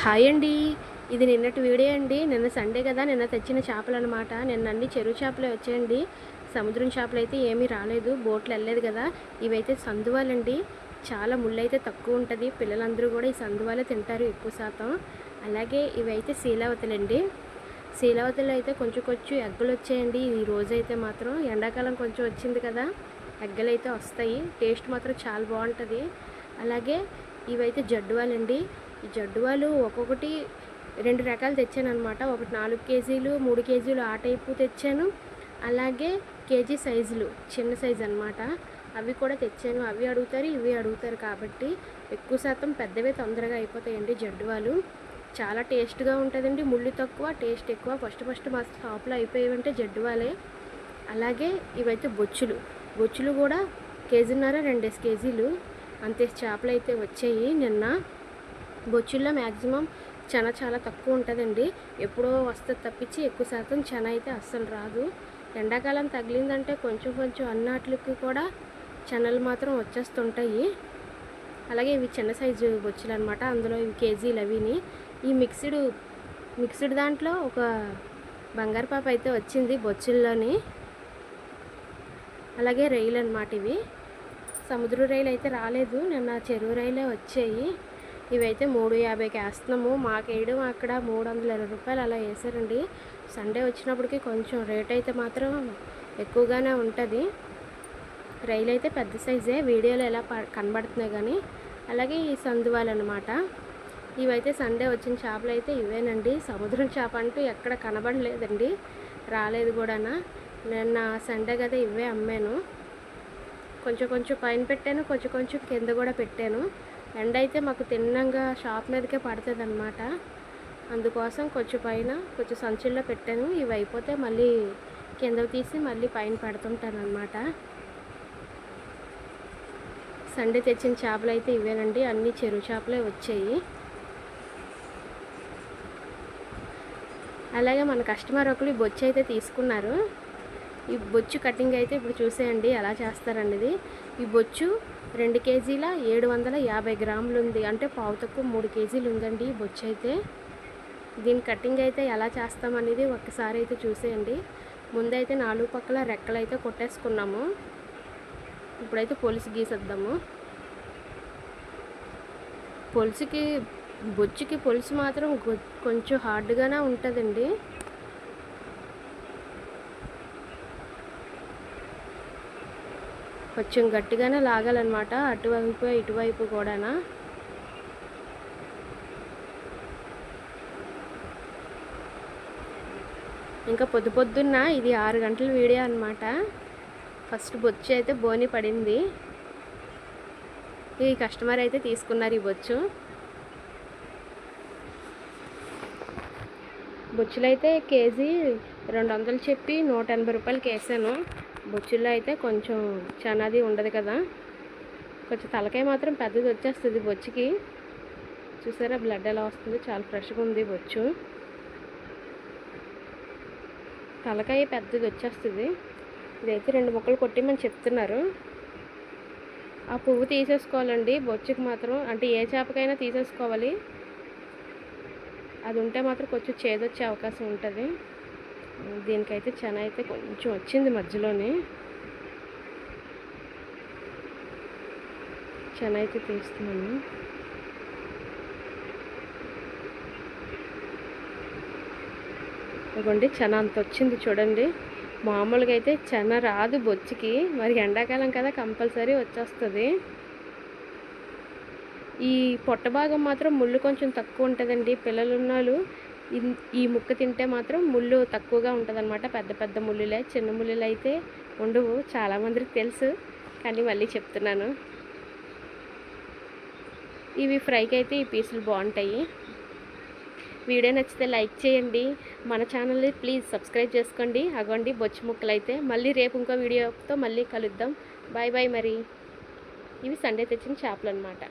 Hi అండి. ఇది నిన్నటి వీడియో అండి. నిన్న సండే కదా, నిన్న తెచ్చిన చేపలనమాట. నిన్న అన్ని చెరువు చేపలే వచ్చాయండి. సముద్రం చేపలైతే ఏమీ రాలేదు, బోట్లు వెళ్ళలేదు కదా. ఇవైతే సందువాలండి. చాలా ముళ్ళైతే తక్కువ ఉంటుంది. పిల్లలందరూ కూడా ఈ సందువాలే తింటారు ఎక్కువ శాతం. అలాగే ఇవైతే శీలావతులండి. శీలావతులు అయితే కొంచెం కొంచెం ఎగ్గలు వచ్చాయండి. ఈ రోజైతే మాత్రం ఎండాకాలం కొంచెం వచ్చింది కదా, ఎగ్గలు అయితే వస్తాయి. టేస్ట్ మాత్రం చాలా బాగుంటుంది. అలాగే ఇవైతే జడ్డువాలండి. ఈ జడ్డువాలు ఒక్కొక్కటి 2 రకాలు తెచ్చాను అనమాట. ఒకటి 4 కేజీలు, 3 కేజీలు ఆ టైపు తెచ్చాను. అలాగే కేజీ సైజులు, చిన్న సైజు అనమాట, అవి కూడా తెచ్చాను. అవి అడుగుతారు, ఇవి అడుగుతారు కాబట్టి ఎక్కువ శాతం పెద్దవే తొందరగా అయిపోతాయండి జడ్డువాలు. చాలా టేస్ట్గా ఉంటుందండి. ముళ్ళు తక్కువ, టేస్ట్ ఎక్కువ. ఫస్ట్ మా షాప్లో అయిపోయేవంటే జడ్డువాలే. అలాగే ఇవైతే బొచ్చులు. బొచ్చులు కూడా 1.5 కేజీన్నర, 2 కేజీలు అంతే చేపలు అయితే వచ్చాయి నిన్న. బొచ్చుల్లో మ్యాక్సిమం చెన చాలా తక్కువ ఉంటుందండి. ఎప్పుడో వస్తుంది తప్పించి ఎక్కువ శాతం చెన అయితే అస్సలు రాదు. ఎండాకాలం తగిలిందంటే కొంచెం కొంచెం అన్నాట్లకి కూడా చెనలు మాత్రం వచ్చేస్తుంటాయి. అలాగే ఇవి చిన్న సైజు బొచ్చులు అనమాట. అందులో ఇవి కేజీలు అవిని. ఈ మిక్స్డ్ దాంట్లో ఒక బంగారు పాప అయితే వచ్చింది బొచ్చుల్లోని. అలాగే రైలు అనమాట. ఇవి సముద్ర రైలు అయితే రాలేదు, నిన్న చెరువు రైలే వచ్చాయి. ఇవైతే 350కి వేస్తున్నాము. మాకు వేయడం అక్కడ 320 రూపాయలు అలా వేసారండి. సండే వచ్చినప్పటికి కొంచెం రేట్ అయితే మాత్రం ఎక్కువగానే ఉంటుంది. రైలు అయితే పెద్ద సైజే, వీడియోలో ఎలా కనబడుతున్నాయి కానీ. అలాగే ఈ సందువాలు అనమాట. ఇవైతే సండే వచ్చిన చేపలు అయితే ఇవేనండి. సముద్రం చేప అంటూ ఎక్కడ కనబడలేదండి, రాలేదు కూడా. నిన్న సండే కదా ఇవే అమ్మాను. కొంచెం కొంచెం పైన పెట్టాను, కొంచెం కొంచెం కింద కూడా పెట్టాను. ఎండ అయితే మాకు తిన్నంగా షాప్ మీదకే పడుతుంది అనమాట. అందుకోసం కొంచెం పైన కొంచెం సంచుల్లో పెట్టాను. ఇవి అయిపోతే మళ్ళీ కిందకు తీసి మళ్ళీ పైన పెడుతుంటాను అనమాట. సండే తెచ్చిన చేపలు అయితే ఇవేనండి. అన్ని చెరువు చేపలే వచ్చాయి. అలాగే మన కస్టమర్ ఒకరు ఈ బొచ్చు అయితే తీసుకున్నారు. ఈ బొచ్చు కటింగ్ అయితే ఇప్పుడు చూసేయండి ఎలా చేస్తారనేది. ఈ బొచ్చు 2 కేజీల 750 గ్రాములు ఉంది. అంటే పావు తక్కువ 3 కేజీలు ఉందండి ఈ బొచ్చు అయితే. దీని కటింగ్ అయితే ఎలా చేస్తామనేది ఒక్కసారి అయితే చూసేయండి. ముందైతే 4 పక్కల రెక్కలు అయితే కొట్టేసుకున్నాము. ఇప్పుడైతే పొలుసు గీసేద్దాము. బొచ్చుకి పొలుసు మాత్రం కొంచెం హార్డ్గానే ఉంటుందండి. కొంచెం గట్టిగానే లాగాలన్నమాట, అటువైపు ఇటువైపు కూడా. ఇంకా పొద్దున్న ఇది 6 గంటల వీడియో అనమాట. ఫస్ట్ బొచ్చు అయితే బోని పడింది. ఈ కస్టమర్ అయితే తీసుకున్నారు ఈ బొచ్చు. బొచ్చులు అయితే కేజీ 200 చెప్పి 180 రూపాయలకి వేసాను. బొచ్చుల్లో అయితే కొంచెం చనాది ఉండదు కదా. కొంచెం తలకాయ మాత్రం పెద్దది వచ్చేస్తుంది బొచ్చుకి. చూసారా బ్లడ్ ఎలా వస్తుంది, చాలా ఫ్రెష్గా ఉంది బొచ్చు. తలకాయ పెద్దది వచ్చేస్తుంది. ఇదైతే 2 ముక్కలు కొట్టిమని చెప్తున్నారు. ఆ పువ్వు తీసేసుకోవాలండి బొచ్చుకి మాత్రం. అంటే ఏ చేపకైనా తీసేసుకోవాలి. అది ఉంటే మాత్రం కొంచెం చేదొచ్చే అవకాశం ఉంటుంది. దీనికైతే చెన అయితే కొంచెం వచ్చింది మధ్యలోనే. చెన అయితే తీస్తున్నాను. ఇదిగోండి చెన అంత వచ్చింది చూడండి. మామూలుగా అయితే చెన రాదు బొచ్చుకి, మరి ఎండాకాలం కదా కంపల్సరీ వచ్చేస్తుంది. ఈ పొట్ట భాగం మాత్రం ముళ్ళు కొంచెం తక్కువ ఉంటుందండి. పిల్లలు ఉన్నోళ్ళు ఈ ముక్క తింటే మాత్రం ముళ్ళు తక్కువగా ఉంటుంది అనమాట. పెద్ద పెద్ద ముళ్ళులే, చిన్న ముళ్ళులు అయితే ఉండవు. చాలామందికి తెలుసు కానీ మళ్ళీ చెప్తున్నాను. ఇవి ఫ్రైకి అయితే ఈ పీసులు బాగుంటాయి. వీడియో నచ్చితే లైక్ చేయండి. మన ఛానల్ని ప్లీజ్ సబ్స్క్రైబ్ చేసుకోండి. అగోండి బొచ్చు ముక్కలు అయితే. మళ్ళీ రేపు ఇంకో వీడియోతో మళ్ళీ కలుద్దాం. Bye bye. మరి ఇవి సండే తెచ్చిన చేపలు అనమాట.